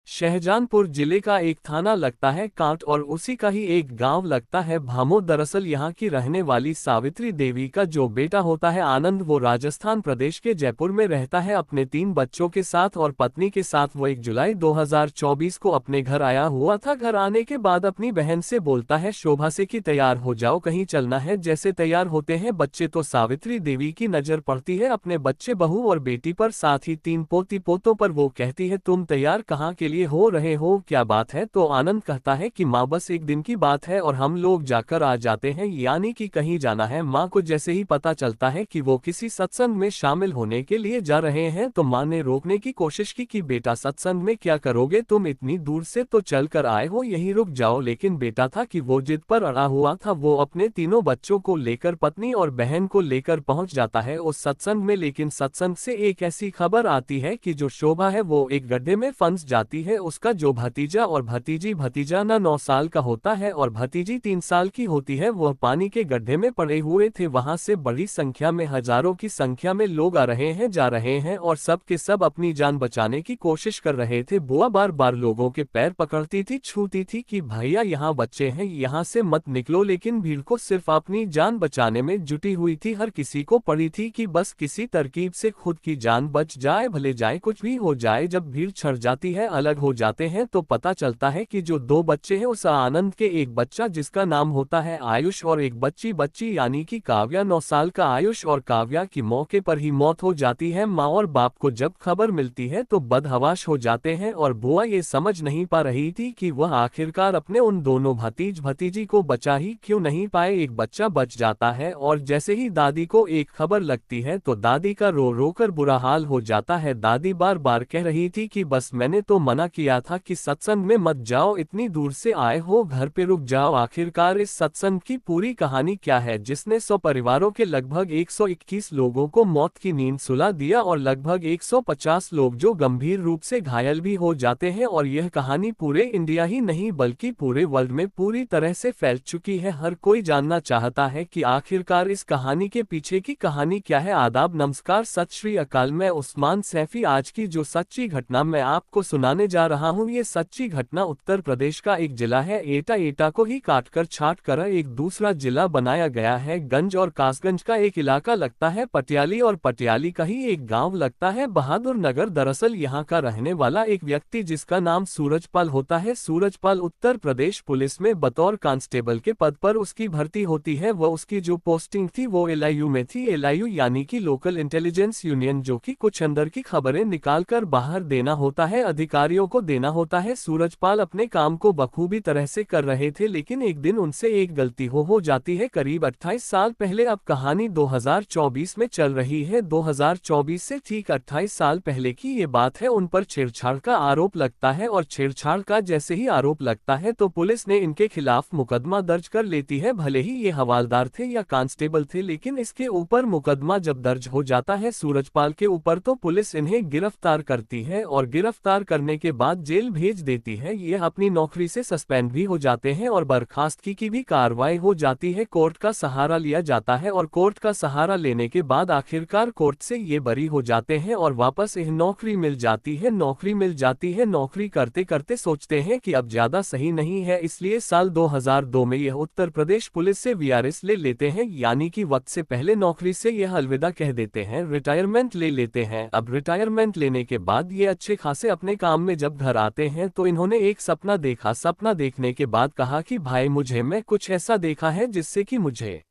शाहजहानपुर जिले का एक थाना लगता है कांट और उसी का ही एक गांव लगता है भामो। दरअसल यहाँ की रहने वाली सावित्री देवी का जो बेटा होता है आनंद, वो राजस्थान प्रदेश के जयपुर में रहता है अपने 3 बच्चों के साथ और पत्नी के साथ। वो 1 जुलाई 2024 को अपने घर आया हुआ था। घर आने के बाद अपनी बहन से बोलता है शोभा से कि तैयार हो जाओ, कहीं चलना है। जैसे तैयार होते हैं बच्चे तो सावित्री देवी की नजर पड़ती है अपने बच्चे, बहू और बेटी पर, साथ ही 3 पोती पोतों पर। वो कहती है तुम तैयार कहाँ के लिए हो रहे हो, क्या बात है? तो आनंद कहता है कि माँ बस एक दिन की बात है और हम लोग जाकर आ जाते हैं, यानी कि कहीं जाना है। माँ को जैसे ही पता चलता है कि वो किसी सत्संग में शामिल होने के लिए जा रहे हैं तो माँ ने रोकने की कोशिश की कि बेटा सत्संग में क्या करोगे, तुम इतनी दूर से तो चल कर आए हो, यहीं रुक जाओ। लेकिन बेटा था कि वो जिद पर अड़ा हुआ था। वो अपने तीनों बच्चों को लेकर, पत्नी और बहन को लेकर पहुंच जाता है उस सत्संग में। लेकिन सत्संग से एक ऐसी खबर आती है कि जो शोभा है वो एक गड्ढे में फंस जाती है। उसका जो भतीजा और भतीजी, भतीजा ना 9 साल का होता है और भतीजी 3 साल की होती है, वह पानी के गड्ढे में पड़े हुए थे। वहां से बड़ी संख्या में, हजारों की संख्या में लोग आ रहे हैं, जा रहे हैं और सब के सब अपनी जान बचाने की कोशिश कर रहे थे। बुआ बार बार लोगों के पैर पकड़ती थी, छूती थी कि भैया यहाँ बच्चे हैं, यहाँ से मत निकलो। लेकिन भीड़ को सिर्फ अपनी जान बचाने में जुटी हुई थी। हर किसी को पड़ी थी कि बस किसी तरकीब से खुद की जान बच जाए, भले जाए कुछ भी हो जाए। जब भीड़ छड़ जाती है, अलग हो जाते हैं तो पता चलता है कि जो 2 बच्चे हैं उस आनंद के एक बच्चा जिसका नाम होता है आयुष और एक बच्ची यानी कि काव्या, 9 साल का आयुष। और काव्या की मौके पर ही मौत हो जाती है। माँ और बाप को जब खबर मिलती है तो बदहवाश हो जाते हैं और बुआ ये समझ नहीं पा रही थी कि वह आखिरकार अपने उन दोनों भतीजी को बचा ही क्यों नहीं पाए। एक बच्चा बच जाता है और जैसे ही दादी को एक खबर लगती है तो दादी का रो रो कर बुरा हाल हो जाता है। दादी बार बार कह रही थी कि बस मैंने तो मना किया था कि सत्संग में मत जाओ, इतनी दूर से आए हो, घर पे रुक जाओ। आखिरकार इस सत्संग की पूरी कहानी क्या है जिसने 100 परिवारों के लगभग 121 लोगों को मौत की नींद सुला दिया और लगभग 150 लोग जो गंभीर रूप से घायल भी हो जाते हैं। और यह कहानी पूरे इंडिया ही नहीं बल्कि पूरे वर्ल्ड में पूरी तरह से फैल चुकी है। हर कोई जानना चाहता है कि आखिरकार इस कहानी के पीछे की कहानी क्या है। आदाब, नमस्कार, सत श्री अकाल। मैं उस्मान सैफी। आज की जो सच्ची घटना मैं आपको सुनाने जा रहा हूँ, ये सच्ची घटना उत्तर प्रदेश का एक जिला है एटा। एटा को ही काटकर छाट कर एक दूसरा जिला बनाया गया है। गंज और कासगंज का एक इलाका लगता है पटियाली और पटियाली का ही एक गांव लगता है बहादुर नगर। दरअसल यहाँ का रहने वाला एक व्यक्ति जिसका नाम सूरजपाल होता है। सूरजपाल उत्तर प्रदेश पुलिस में बतौर कांस्टेबल के पद पर उसकी भर्ती होती है। वह उसकी जो पोस्टिंग थी वो एलआईयू में थी। एलआईयू यानी कि लोकल इंटेलिजेंस यूनियन, जो कि कुछ अंदर की खबरें निकाल कर बाहर देना होता है, अधिकारियों को देना होता है। सूरजपाल अपने काम को बखूबी तरह से कर रहे थे, लेकिन एक दिन उनसे एक गलती हो जाती है। करीब 28 साल पहले, अब कहानी 2024 में चल रही है। 2024 से ठीक 28 साल पहले की ये बात है। उन पर छेड़छाड़ का आरोप लगता है और छेड़छाड़ का जैसे ही आरोप लगता है तो पुलिस ने इनके खिलाफ मुकदमा दर्ज कर लेती है। भले ही ये हवालदार थे या कांस्टेबल थे, लेकिन इसके ऊपर मुकदमा जब दर्ज हो जाता है सूरजपाल के ऊपर तो पुलिस इन्हें गिरफ्तार करती है और गिरफ्तार करने के बाद जेल भेज देती है। ये अपनी नौकरी से सस्पेंड भी हो जाते हैं और बर्खास्तगी की भी कार्रवाई हो जाती है। कोर्ट का सहारा लिया जाता है और कोर्ट का सहारा लेने के बाद आखिरकार कोर्ट से ये बरी हो जाते हैं और वापस यह नौकरी मिल जाती है। नौकरी मिल जाती है। नौकरी करते करते सोचते हैं कि अब ज्यादा सही नहीं है, इसलिए साल 2002 में यह उत्तर प्रदेश पुलिस से वीआरएस ले लेते हैं, यानी कि वक्त से पहले नौकरी से यह अलविदा कह देते हैं, रिटायरमेंट ले लेते हैं। अब रिटायरमेंट लेने के बाद ये अच्छे खासे अपने काम में जब घर आते हैं तो इन्होंने एक सपना देखा। सपना देखने के बाद कहा कि भाई मैं कुछ ऐसा देखा है जिससे कि मुझे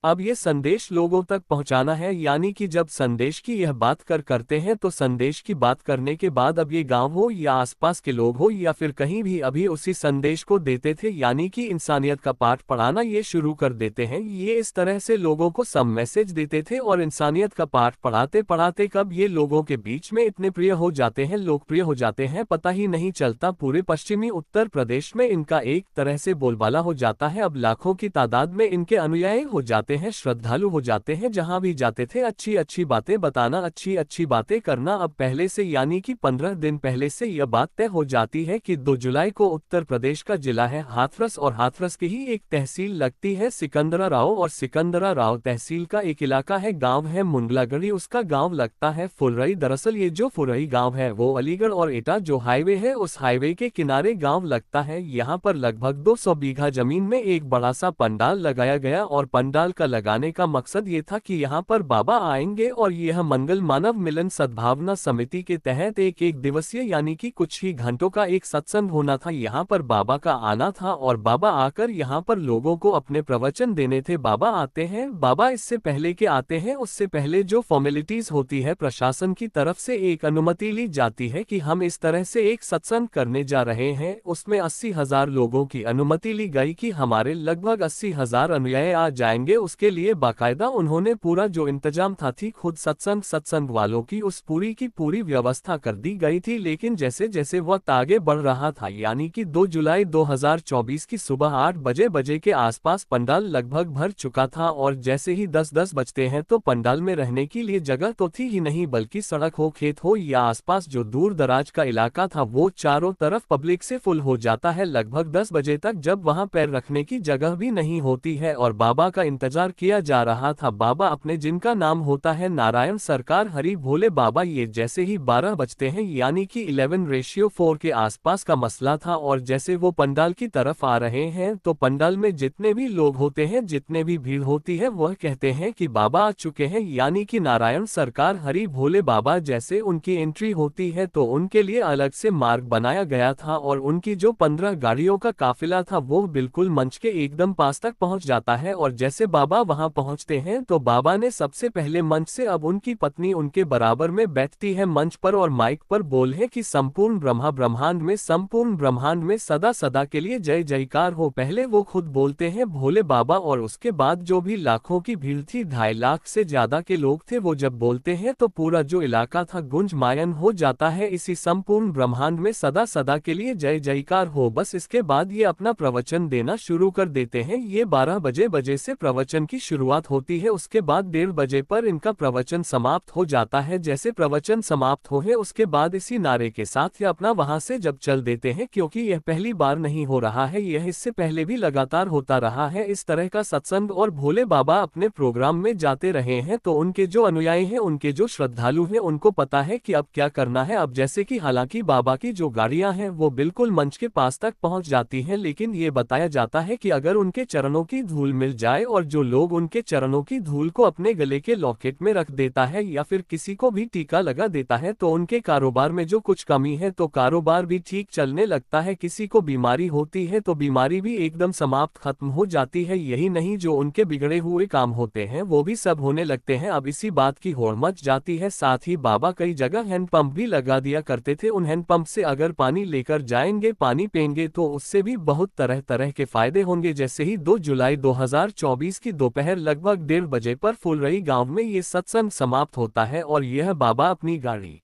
अब ये संदेश लोगों तक पहुंचाना है। यानी कि जब संदेश की यह बात करते हैं तो संदेश की बात करने के बाद अब ये गांव हो या आसपास के लोग हो या फिर कहीं भी अभी उसी संदेश को देते थे, यानी कि इंसानियत का पाठ पढ़ाना ये शुरू कर देते हैं। ये इस तरह से लोगों को सब मैसेज देते थे और इंसानियत का पाठ पढ़ाते पढ़ाते कब ये लोगों के बीच में इतने प्रिय हो जाते हैं, लोकप्रिय हो जाते हैं, पता ही नहीं चलता। पूरे पश्चिमी उत्तर प्रदेश में इनका एक तरह से बोलबाला हो जाता है। अब लाखों की तादाद में इनके अनुयायी हो जाते जाते हैं, श्रद्धालु हो जाते हैं। जहां भी जाते थे अच्छी अच्छी बातें बताना, अच्छी अच्छी बातें करना। अब पहले से यानी कि 15 दिन पहले से यह बात तय हो जाती है कि 2 जुलाई को उत्तर प्रदेश का जिला है हाथरस और हाथरस की ही एक तहसील लगती है सिकंदराराव, और सिकंदराराव तहसील का एक इलाका है, गांव है मुंडलागढ़ी, उसका गांव लगता है फुलरई। दरअसल ये जो फुलरई गांव है वो अलीगढ़ और एटा जो हाईवे है उस हाईवे के किनारे गांव लगता है। यहाँ पर लगभग 200 बीघा जमीन में एक बड़ा सा पंडाल लगाया गया और पंडाल का लगाने का मकसद ये था कि यहाँ पर बाबा आएंगे और यह मंगल मानव मिलन सद्भावना समिति के तहत एक दिवसीय यानी कि कुछ ही घंटों का एक सत्संग होना था। यहाँ पर बाबा का आना था और बाबा आकर यहाँ पर लोगों को अपने प्रवचन देने थे। बाबा आते हैं, बाबा इससे पहले के आते हैं, उससे पहले जो फॉर्मेलिटीज होती है प्रशासन की तरफ से एक अनुमति ली जाती है कि हम इस तरह से एक सत्संग करने जा रहे हैं। उसमें 80,000 लोगों की अनुमति ली गई कि हमारे लगभग 80,000 अनुयायी आ जाएंगे। उसके लिए बाकायदा उन्होंने पूरा जो इंतजाम था थी खुद सत्संग वालों की उस पूरी की पूरी व्यवस्था कर दी गई थी। लेकिन जैसे जैसे वक्त आगे बढ़ रहा था यानी कि 2 जुलाई 2024 की सुबह 8 बजे के आसपास पंडाल लगभग भर चुका था और जैसे ही 10 बजते हैं तो पंडाल में रहने के लिए जगह तो थी ही नहीं, बल्कि सड़क हो, खेत हो या आसपास जो दूर दराज का इलाका था वो चारों तरफ पब्लिक से फुल हो जाता है लगभग 10 बजे तक, जब वहां पैर रखने की जगह भी नहीं होती है और बाबा का इंतजार किया जा रहा था। बाबा अपने जिनका नाम होता है नारायण सरकार हरि भोले बाबा, ये जैसे ही 12 बजते हैं यानी कि 11:4 के आसपास का मसला था और जैसे वो पंडाल की तरफ आ रहे हैं तो पंडाल में जितने भी लोग होते हैं, जितने भी भीड़ होती है, वह कहते हैं कि बाबा आ चुके हैं यानी कि नारायण सरकार हरि भोले बाबा। जैसे उनकी एंट्री होती है तो उनके लिए अलग से मार्ग बनाया गया था और उनकी जो 15 गाड़ियों का काफिला था वो बिल्कुल मंच के एकदम पास तक पहुंच जाता है और जैसे बाबा वहां पहुंचते हैं तो बाबा ने सबसे पहले मंच से अब उनकी पत्नी उनके बराबर में बैठती है मंच पर और माइक पर बोले कि संपूर्ण संपूर्ण ब्रह्मांड में सदा सदा के लिए जय जयकार हो। पहले वो खुद बोलते हैं भोले बाबा और उसके बाद जो भी लाखों की भीड़ थी, 2.5 लाख से ज्यादा के लोग थे, वो जब बोलते हैं तो पूरा जो इलाका था गुंजमायन हो जाता है इसी संपूर्ण ब्रह्मांड में सदा सदा के लिए जय जयकार हो। बस इसके बाद ये अपना प्रवचन देना शुरू कर देते हैं। ये 12 बजे से प्रवचन की शुरुआत होती है, उसके बाद 1:30 बजे पर इनका प्रवचन समाप्त हो जाता है। जैसे प्रवचन समाप्त हो है उसके बाद इसी नारे के साथ ये अपना वहां से जब चल देते हैं, क्योंकि यह पहली बार नहीं हो रहा है, यह इससे पहले भी लगातार होता रहा है इस तरह का सत्संग और भोले बाबा अपने प्रोग्राम में जाते रहे हैं। तो उनके जो अनुयायी हैं, उनके जो श्रद्धालु हैं, उनको पता है कि अब क्या करना है। अब जैसे कि हालांकि बाबा की जो गाड़ियां हैं वो बिल्कुल मंच के पास तक पहुंच जाती हैं, लेकिन ये बताया जाता है कि अगर उनके चरणों की धूल मिल जाए और जो लोग उनके चरणों की धूल को अपने गले के लॉकेट में रख देता है या फिर किसी को भी टीका लगा देता है तो उनके कारोबार में जो कुछ कमी है तो कारोबार भी ठीक चलने लगता है। किसी को बीमारी होती है तो बीमारी भी एकदम समाप्त खत्म हो जाती है। यही नहीं, जो उनके बिगड़े हुए काम होते हैं वो भी सब होने लगते हैं। अब इसी बात की होड़ मच जाती है। साथ ही बाबा कई जगह हैंडपंप भी लगा दिया करते थे। उन हैंडपंप से अगर पानी लेकर जाएंगे, पानी पेंगे तो उससे भी बहुत तरह तरह के फायदे होंगे। जैसे ही 2 जुलाई 2024 की दोपहर लगभग 1:30 बजे पर फुलरई गांव में ये सत्संग समाप्त होता है और यह बाबा अपनी गाड़ी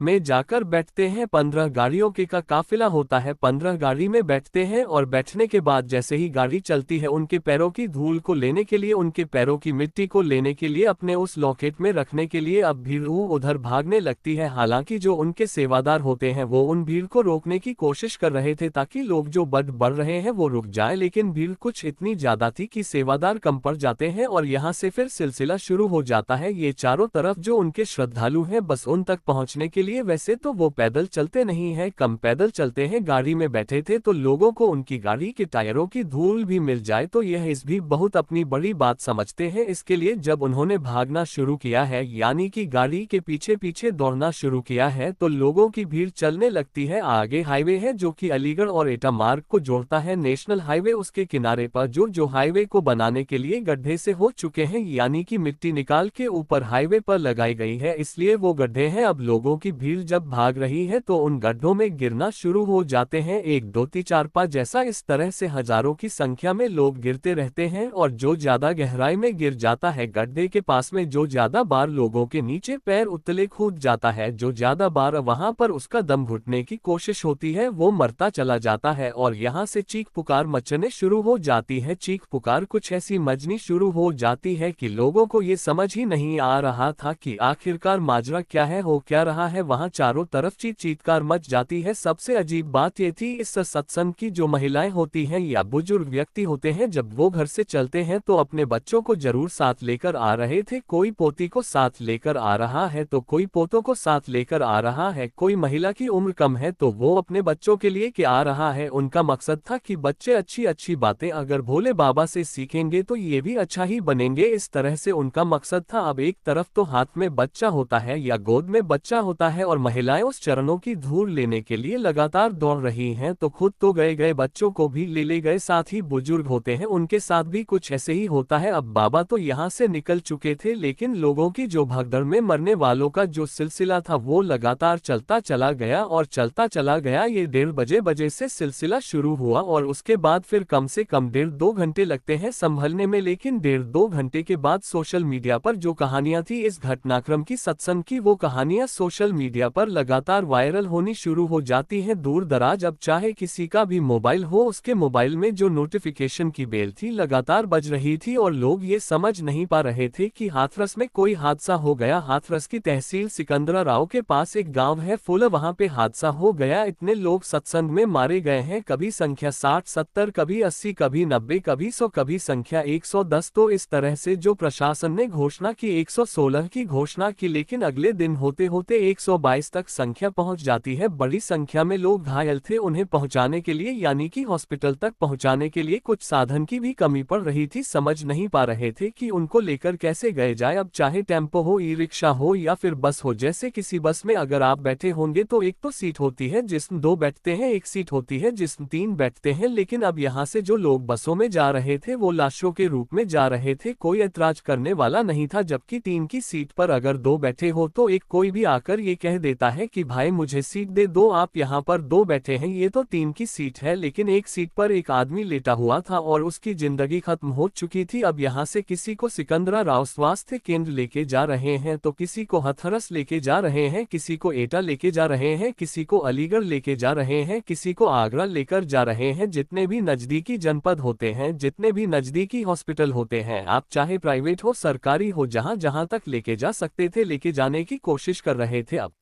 में जाकर बैठते हैं। 15 गाड़ियों के का काफिला होता है, 15 गाड़ी में बैठते हैं और बैठने के बाद जैसे ही गाड़ी चलती है उनके पैरों की धूल को लेने के लिए, उनके पैरों की मिट्टी को लेने के लिए, अपने उस लॉकेट में रखने के लिए अब भीड़ उधर भागने लगती है। हालांकि जो उनके सेवादार होते हैं वो उन भीड़ को रोकने की कोशिश कर रहे थे ताकि लोग जो बढ़ रहे हैं वो रुक जाए, लेकिन भीड़ कुछ इतनी ज्यादा थी कि सेवादार कम पड़ जाते हैं और यहाँ से फिर सिलसिला शुरू हो जाता है। ये चारों तरफ जो उनके श्रद्धालु हैं बस उन तक पहुँचने के लिए, वैसे तो वो पैदल चलते नहीं है, कम पैदल चलते हैं, गाड़ी में बैठे थे तो लोगों को उनकी गाड़ी के टायरों की धूल भी मिल जाए तो यह इस भी बहुत अपनी बड़ी बात समझते हैं। इसके लिए जब उन्होंने भागना शुरू किया है यानी कि गाड़ी के पीछे पीछे दौड़ना शुरू किया है तो लोगों की भीड़ चलने लगती है। आगे हाईवे है जो कि अलीगढ़ और एटा मार्ग को जोड़ता है, नेशनल हाईवे, उसके किनारे पर जो हाईवे को बनाने के लिए गड्ढे से हो चुके हैं यानी कि मिट्टी निकाल के ऊपर हाईवे पर लगाई गई है, इसलिए वो गड्ढे हैं। अब लोगों की भीड़ जब भाग रही है तो उन गड्ढों में गिरना शुरू हो जाते हैं। 1 2 3 4 5 जैसा इस तरह से हजारों की संख्या में लोग गिरते रहते हैं और जो ज्यादा गहराई में गिर जाता है गड्ढे के पास में, जो ज्यादा बार लोगों के नीचे पैर उतले कूद जाता है, जो ज्यादा बार वहां पर उसका दम घुटने की कोशिश होती है, वो मरता चला जाता है। और यहाँ से चीख पुकार मचने शुरू हो जाती है। चीख पुकार कुछ ऐसी मचनी शुरू हो जाती है कि लोगों को ये समझ ही नहीं आ रहा था कि आखिरकार माजरा क्या है, हो क्या रहा है। वहां चारों तरफ चीत्कार मच जाती है। सबसे अजीब बात ये थी इस सत्संग की, जो महिलाएं होती हैं या बुजुर्ग व्यक्ति होते हैं, जब वो घर से चलते हैं तो अपने बच्चों को जरूर साथ लेकर आ रहे थे। कोई पोती को साथ लेकर आ रहा है तो कोई पोतों को साथ लेकर आ रहा है। कोई महिला की उम्र कम है तो वो अपने बच्चों के लिए क्या आ रहा है। उनका मकसद था कि बच्चे अच्छी अच्छी बातें अगर भोले बाबा से सीखेंगे तो ये भी अच्छा ही बनेंगे। इस तरह से उनका मकसद था। अब एक तरफ तो हाथ में बच्चा होता है या गोद में बच्चा होता है और महिलाएं उस चरणों की धूल लेने के लिए लगातार दौड़ रही हैं, तो खुद तो गए बच्चों को भी ले गए। साथ ही बुजुर्ग होते हैं उनके साथ भी कुछ ऐसे ही होता है। अब बाबा तो यहाँ से निकल चुके थे, लेकिन लोगों की जो भगदड़ में मरने वालों का जो सिलसिला था वो लगातार चलता चला गया और चलता चला गया। ये 1:30 बजे से सिलसिला शुरू हुआ और उसके बाद फिर कम से कम 1.5-2 घंटे लगते हैं संभलने में। लेकिन 1.5-2 घंटे के बाद सोशल मीडिया पर जो कहानियां थी इस घटनाक्रम की, सत्संग की, वो कहानियां सोशल मीडिया पर लगातार वायरल होनी शुरू हो जाती हैं। दूर दराज अब चाहे किसी का भी मोबाइल हो, उसके मोबाइल में जो नोटिफिकेशन की बेल थी लगातार बज रही थी और लोग ये समझ नहीं पा रहे थे कि हाथरस में कोई हादसा हो गया। हाथरस की तहसील सिकंदराराव के पास एक गांव है फुल, वहां पे हादसा हो गया। इतने लोग सत्संग में मारे गए हैं, कभी संख्या 60-70, कभी 80, कभी 90, कभी 100, कभी संख्या 110। तो इस तरह से जो प्रशासन ने घोषणा की 116 की घोषणा की, लेकिन अगले दिन होते होते 122 तक संख्या पहुंच जाती है। बड़ी संख्या में लोग घायल थे, उन्हें पहुंचाने के लिए यानी कि हॉस्पिटल तक पहुंचाने के लिए कुछ साधन की भी कमी पड़ रही थी। समझ नहीं पा रहे थे कि उनको लेकर कैसे गए जाए। अब चाहे टेम्पो हो, ई रिक्शा हो या फिर बस हो, जैसे किसी बस में अगर आप बैठे होंगे तो एक तो सीट होती है जिसमें 2 बैठते हैं, एक सीट होती है जिसमें 3 बैठते हैं। लेकिन अब यहाँ से जो लोग बसों में जा रहे थे वो लाशों के रूप में जा रहे थे, कोई ऐतराज करने वाला नहीं था। जबकि 3 की सीट पर अगर 2 बैठे हो तो एक कोई भी आकर ये कह देता है कि भाई मुझे सीट दे दो, आप यहाँ पर 2 बैठे हैं, ये तो 3 की सीट है। लेकिन एक सीट पर एक आदमी लेटा हुआ था और उसकी जिंदगी खत्म हो चुकी थी। अब यहाँ से किसी को सिकंदराराव स्वास्थ्य केंद्र लेके जा रहे हैं तो किसी को हाथरस लेके जा रहे हैं, किसी को एटा लेके जा रहे हैं, किसी को अलीगढ़ लेके जा रहे हैं, किसी को आगरा लेकर जा रहे हैं। जितने भी नजदीकी जनपद होते हैं, जितने भी नजदीकी हॉस्पिटल होते हैं, आप चाहे प्राइवेट हो सरकारी हो, जहां जहां तक लेके जा सकते थे लेके जाने की कोशिश कर रहे थे। अब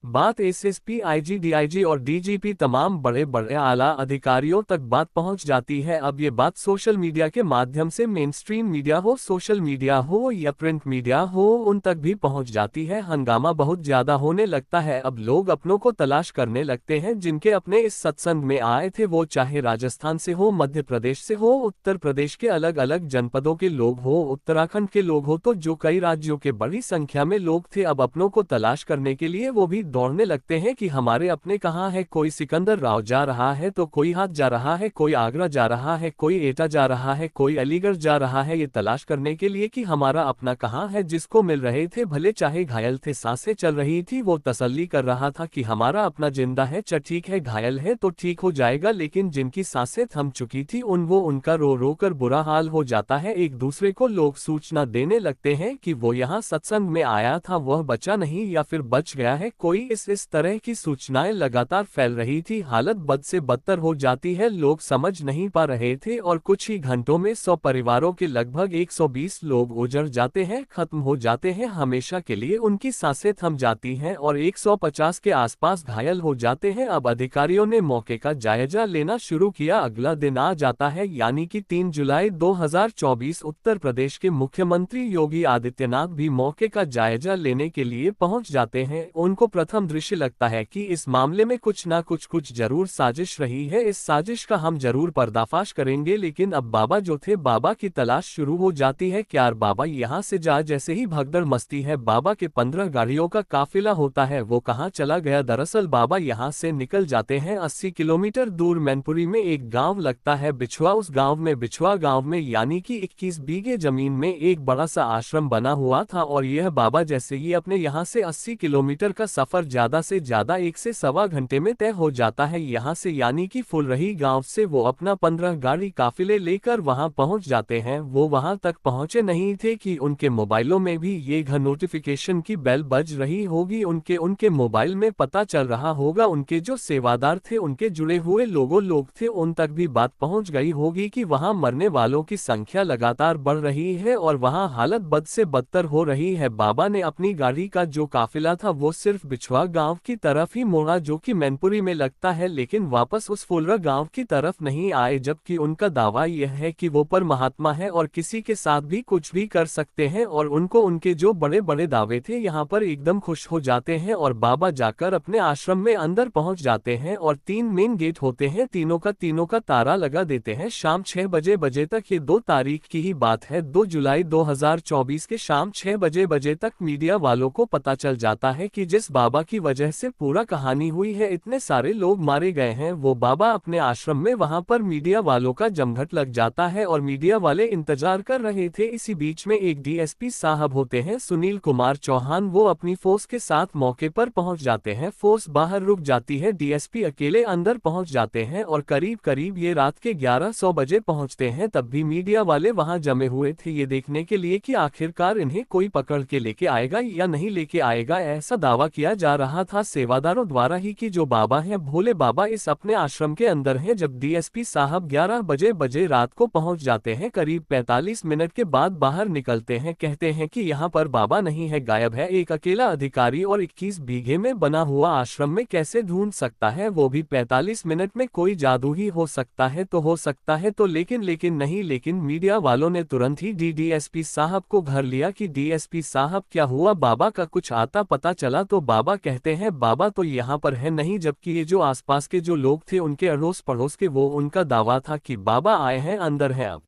बात एसएसपी, आईजी, डीआईजी और डीजीपी तमाम बड़े बड़े आला अधिकारियों तक बात पहुंच जाती है। अब ये बात सोशल मीडिया के माध्यम से मेन स्ट्रीम मीडिया हो, सोशल मीडिया हो या प्रिंट मीडिया हो, उन तक भी पहुंच जाती है। हंगामा बहुत ज्यादा होने लगता है। अब लोग अपनों को तलाश करने लगते हैं, जिनके अपने इस सत्संग में आए थे, वो चाहे राजस्थान से हो, मध्य प्रदेश से हो, उत्तर प्रदेश के अलग अलग जनपदों के लोग हो, उत्तराखंड के लोग हो, तो जो कई राज्यों के बड़ी संख्या में लोग थे। अब अपनों को तलाश करने के लिए वो भी दौड़ने लगते हैं कि हमारे अपने कहाँ है। कोई सिकंदराराव जा रहा है तो कोई हाथ जा रहा है, कोई आगरा जा रहा है, कोई एटा जा रहा है, कोई अलीगढ़ जा रहा है, ये तलाश करने के लिए कि हमारा अपना कहाँ है। जिसको मिल रहे थे भले चाहे घायल थे, सांसें चल रही थी, वो तसल्ली कर रहा था कि हमारा अपना जिंदा है, ठीक है, घायल है तो ठीक हो जाएगा। लेकिन जिनकी सांसें थम चुकी थी उनका रो रो कर बुरा हाल हो जाता है। एक दूसरे को लोग सूचना देने लगते हैं कि वो यहाँ सत्संग में आया था, वह बचा नहीं या फिर बच गया है। कोई इस तरह की सूचनाएं लगातार फैल रही थी। हालत बद से बदतर हो जाती है। लोग समझ नहीं पा रहे थे और कुछ ही घंटों में 100 परिवारों के लगभग 120 लोग उजड़ जाते हैं, खत्म हो जाते हैं हमेशा के लिए। उनकी सांसें थम जाती हैं और 150 के आसपास घायल हो जाते हैं। अब अधिकारियों ने मौके का जायजा लेना शुरू किया। अगला दिन आ जाता है यानी कि 3 जुलाई 2024। उत्तर प्रदेश के मुख्यमंत्री योगी आदित्यनाथ भी मौके का जायजा लेने के लिए पहुंच जाते हैं। उनको प्रथम दृश्य लगता है कि इस मामले में कुछ ना कुछ जरूर साजिश रही है, इस साजिश का हम जरूर पर्दाफाश करेंगे। लेकिन अब बाबा जो थे, बाबा की तलाश शुरू हो जाती है। क्या बाबा यहाँ से जा जैसे ही भगदड़ मचती है, बाबा के 15 गाड़ियों का काफिला होता है, वो कहाँ चला गया। दरअसल बाबा यहाँ से निकल जाते हैं। 80 किलोमीटर दूर मैनपुरी में एक गांव लगता है बिछुआ। उस बिछुआ गांव में यानी कि 21 बीघे जमीन में एक बड़ा सा आश्रम बना हुआ था और यह बाबा जैसे ही अपने यहाँ से 80 किलोमीटर का सफर सफर ज्यादा से ज्यादा 1 से सवा घंटे में तय हो जाता है यहाँ से, यानी कि फुलरही गांव से वो अपना 15 गाड़ी काफिले लेकर वहां पहुंच जाते हैं। वो वहां तक पहुंचे नहीं थे कि उनके मोबाइलों में भी ये घर नोटिफिकेशन की बेल बज रही होगी। उनके मोबाइल में पता चल रहा होगा, उनके जो सेवादार थे, उनके जुड़े हुए लोग थे, उन तक भी बात पहुंच गई होगी कि वहां मरने वालों की संख्या लगातार बढ़ रही है और वहां हालत बद से बदतर हो रही है। बाबा ने अपनी गाड़ी का जो काफिला था वो सिर्फ बिछवा गांव की तरफ ही मोड़ा, जो कि मैनपुरी में लगता है, लेकिन वापस उस फुलरा गांव की तरफ नहीं आए, जबकि उनका दावा यह है कि वो परमात्मा है और किसी के साथ भी कुछ भी कर सकते हैं और उनको उनके जो बड़े बड़े दावे थे यहाँ पर एकदम खुश हो जाते हैं। और बाबा जाकर अपने आश्रम में अंदर पहुंच जाते हैं और 3 मेन गेट होते हैं, तीनों का ताला लगा देते हैं। शाम 6 बजे तक, ये 2 तारीख की ही बात है, 2 जुलाई 2024 के शाम 6 बजे तक मीडिया वालों को पता चल जाता है कि जिस बाबा की वजह से पूरा कहानी हुई है, इतने सारे लोग मारे गए हैं, वो बाबा अपने आश्रम में। वहां पर मीडिया वालों का जमघट लग जाता है और मीडिया वाले इंतजार कर रहे थे। इसी बीच में एक डीएसपी साहब होते हैं, सुनील कुमार चौहान, वो अपनी फोर्स के साथ मौके पर पहुंच जाते हैं। फोर्स बाहर रुक जाती है, डीएसपी अकेले अंदर पहुंच जाते हैं और करीब ये रात के 1100 बजे पहुंचते हैं। तब भी मीडिया वाले वहां जमे हुए थे ये देखने के लिए कि आखिरकार इन्हें कोई पकड़ के लेके आएगा या नहीं लेके आएगा। ऐसा दावा किया जा रहा था सेवादारों द्वारा ही कि जो बाबा हैं, भोले बाबा, इस अपने आश्रम के अंदर हैं। जब डीएसपी साहब 11 बजे रात को पहुंच जाते हैं, करीब 45 मिनट के बाद बाहर निकलते हैं, कहते हैं कि यहाँ पर बाबा नहीं है, गायब है। एक अकेला अधिकारी और 21 बीघे में बना हुआ आश्रम में कैसे ढूंढ सकता है, वो भी 45 मिनट में? कोई जादू ही हो सकता है तो लेकिन मीडिया वालों ने तुरंत ही डीएसपी साहब को घर लिया कि डीएसपी साहब क्या हुआ, बाबा का कुछ आता पता चला? तो बाबा कहते हैं बाबा तो यहाँ पर है नहीं, जबकि ये जो आसपास के जो लोग थे, उनके अड़ोस पड़ोस के, वो उनका दावा था कि बाबा आए हैं, अंदर है। अब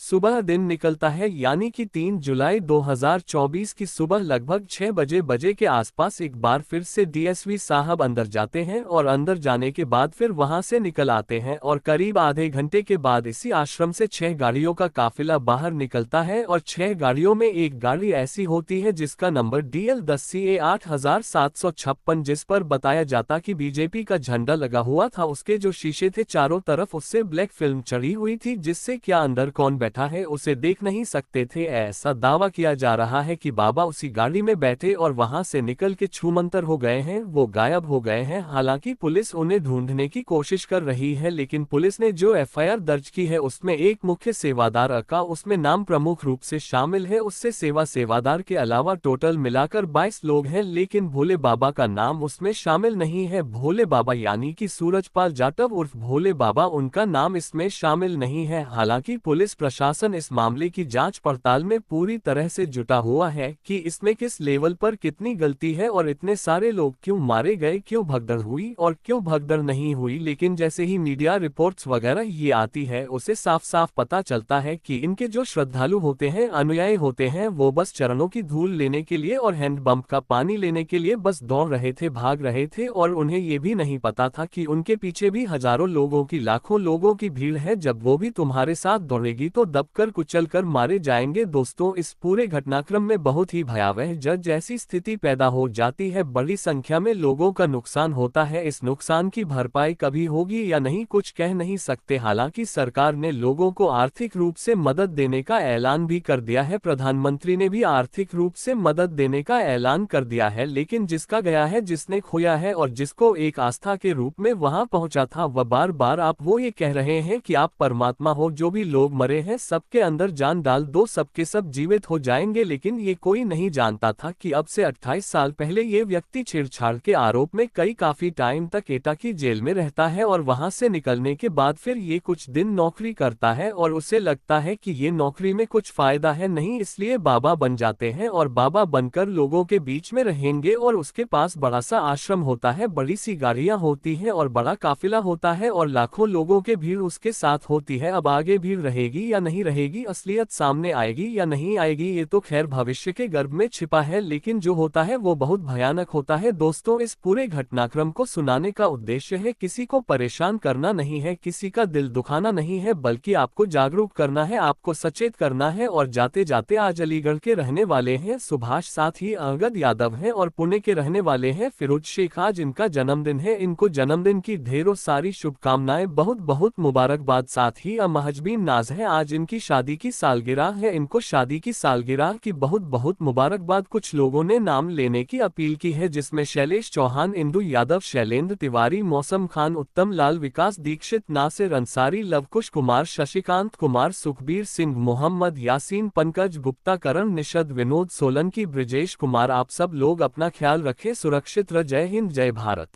सुबह दिन निकलता है, यानी कि 3 जुलाई 2024 की सुबह लगभग 6 बजे के आसपास एक बार फिर से डीएसपी साहब अंदर जाते हैं और अंदर जाने के बाद फिर वहां से निकल आते हैं और करीब आधे घंटे के बाद इसी आश्रम से 6 गाड़ियों का काफिला बाहर निकलता है और 6 गाड़ियों में एक गाड़ी ऐसी होती है जिसका नंबर DL10CA 8756, जिस पर बताया जाता कि बीजेपी का झंडा लगा हुआ था। उसके जो शीशे थे चारों तरफ, उससे ब्लैक फिल्म चढ़ी हुई थी, जिससे क्या अंदर कौन बैठा है उसे देख नहीं सकते थे। ऐसा दावा किया जा रहा है कि बाबा उसी गाड़ी में बैठे और वहां से निकल के छूमंतर हो गए हैं, वो गायब हो गए हैं। हालांकि पुलिस उन्हें ढूंढने की कोशिश कर रही है, लेकिन पुलिस ने जो एफआईआर दर्ज की है उसमें एक मुख्य सेवादार का उसमें नाम प्रमुख रूप से शामिल है। उससे सेवादार के अलावा टोटल मिलाकर 22 लोग हैं, लेकिन भोले बाबा का नाम उसमें शामिल नहीं है। भोले बाबा यानी कि सूरजपाल जाटव उर्फ भोले बाबा, उनका नाम इसमें शामिल नहीं है। हालांकि पुलिस प्रशासन इस मामले की जांच पड़ताल में पूरी तरह से जुटा हुआ है कि इसमें किस लेवल पर कितनी गलती है और इतने सारे लोग क्यों मारे गए, क्यों भगदड़ हुई और क्यों भगदड़ नहीं हुई। लेकिन जैसे ही मीडिया रिपोर्ट्स वगैरह ये आती है, उसे साफ साफ पता चलता है कि इनके जो श्रद्धालु होते हैं, अनुयायी होते हैं, वो बस चरणों की धूल लेने के लिए और हैंडपंप का पानी लेने के लिए बस दौड़ रहे थे, भाग रहे थे और उन्हें ये भी नहीं पता था कि उनके पीछे भी हजारों लोगों की, लाखों लोगों की भीड़ है। जब वो भी तुम्हारे साथ दौड़ेगी तो दबकर कुचलकर मारे जाएंगे। दोस्तों, इस पूरे घटनाक्रम में बहुत ही भयावह जज जैसी स्थिति पैदा हो जाती है। बड़ी संख्या में लोगों का नुकसान होता है। इस नुकसान की भरपाई कभी होगी या नहीं, कुछ कह नहीं सकते। हालांकि सरकार ने लोगों को आर्थिक रूप से मदद देने का ऐलान भी कर दिया है, प्रधानमंत्री ने भी आर्थिक रूप से मदद देने का ऐलान कर दिया है। लेकिन जिसका गया है, जिसने खोया है और जिसको एक आस्था के रूप में वहां पहुंचा था, वह बार बार आप वो ये कह रहे हैं कि आप परमात्मा हो, जो भी लोग मरे हैं सबके अंदर जान डाल दो, सबके सब जीवित हो जाएंगे। लेकिन ये कोई नहीं जानता था कि अब से 28 साल पहले ये व्यक्ति छेड़छाड़ के आरोप में काफी टाइम तक एटा की जेल में रहता है और वहां से निकलने के बाद फिर ये कुछ दिन नौकरी करता है और उसे लगता है कि ये नौकरी में कुछ फायदा है नहीं, इसलिए बाबा बन जाते हैं और बाबा बनकर लोगों के बीच में रहेंगे। और उसके पास बड़ा सा आश्रम होता है, बड़ी सी गाड़ियां होती हैं और बड़ा काफिला होता है और लाखों लोगों के भीड़ उसके साथ होती है। अब आगे भीड़ रहेगी या या नहीं रहेगी, असलियत सामने आएगी या नहीं आएगी, ये तो खैर भविष्य के गर्भ में छिपा है, लेकिन जो होता है वो बहुत भयानक होता है। दोस्तों, इस पूरे घटनाक्रम को सुनाने का उद्देश्य है किसी को परेशान करना नहीं है, किसी का दिल दुखाना नहीं है, बल्कि आपको जागरूक करना है, आपको सचेत करना है। और जाते जाते आज अलीगढ़ के रहने वाले हैं सुभाष, साथ ही अंगद यादव हैं और पुणे के रहने वाले हैं फिरोज शेख। आज इनका जन्मदिन है, इनको जन्मदिन की ढेरों सारी शुभकामनाएं, बहुत बहुत मुबारकबाद। साथ ही महजबीन नाज है, आज इनकी शादी की सालगिरह है, इनको शादी की सालगिरह की बहुत बहुत मुबारकबाद। कुछ लोगों ने नाम लेने की अपील की है, जिसमें शैलेश चौहान, इंदु यादव, शैलेंद्र तिवारी, मौसम खान, उत्तम लाल, विकास दीक्षित, नासिर अंसारी, लवकुश कुमार, शशिकांत कुमार, सुखबीर सिंह, मोहम्मद यासीन, पंकज गुप्ता, करण निषद, विनोद सोलंकी, ब्रिजेश कुमार। आप सब लोग अपना ख्याल रखें, सुरक्षित रह। जय हिंद, जय भारत।